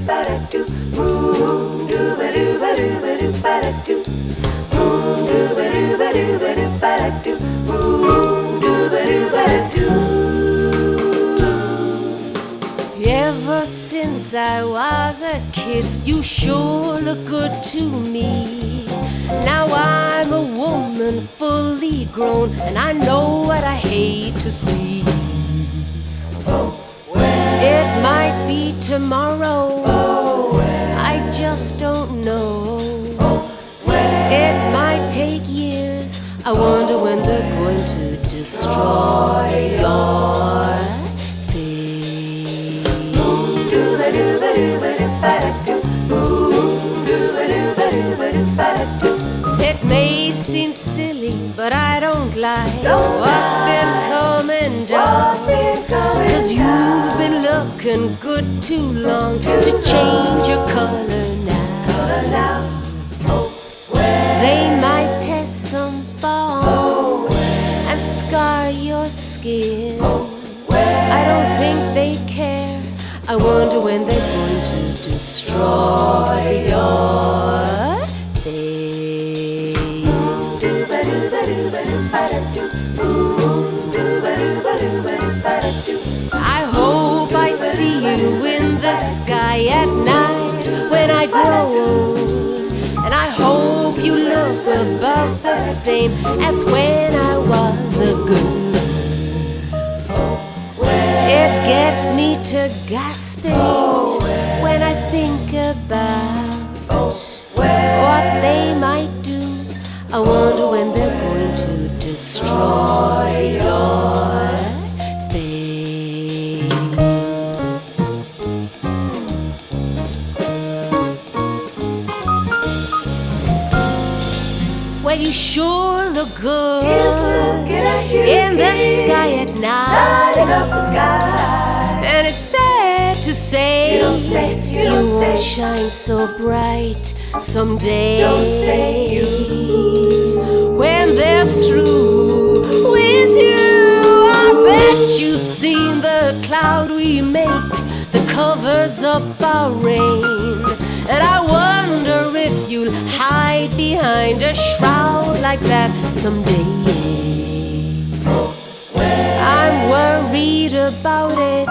ba-da-doo, moon, doo-ba-doo-ba-doo-ba-doo, ba-da-doo, moon, doo-ba-doo-ba-doo-ba-doo, ba-da-doo, moon, doo-ba-doo-ba-doo. Ever since I was a kid, you sure look good to me. Now I'm a woman fully grown, and I know what I hate to see. It might be tomorrow, I just don't know. It might take years, I wonder when they're going to destroy your face. It may seem silly, but I don't like what's been coming down. 'Cause you've been looking good too long to change your color now. They might test some balm and scar your skin. I don't think they care. I wonder when they're going to destroy your face. I hope I see you in the sky at night when I grow old. And I hope you look about the same as when I was a girl. It gets me to gasping when I think about what they might do. I wonder when they're going to destroy your face. Well, you sure look good in the sky at night. Lighting up the sky. And it's sad to say You don't say, you you don't won't say. shine so bright someday. Don't say you. When they're through with you, I bet you've seen the cloud we make that covers up our rain. And I wonder if you'll hide behind a shroud like that someday. I'm worried about it.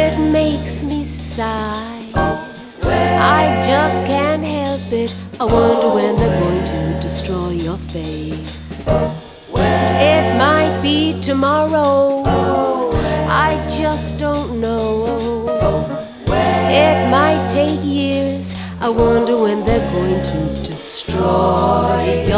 It makes me sigh. I just can't help it. I wonder when they're going to destroy your face. It might be tomorrow, I just don't know. It might take years, I wonder when they're going to destroy your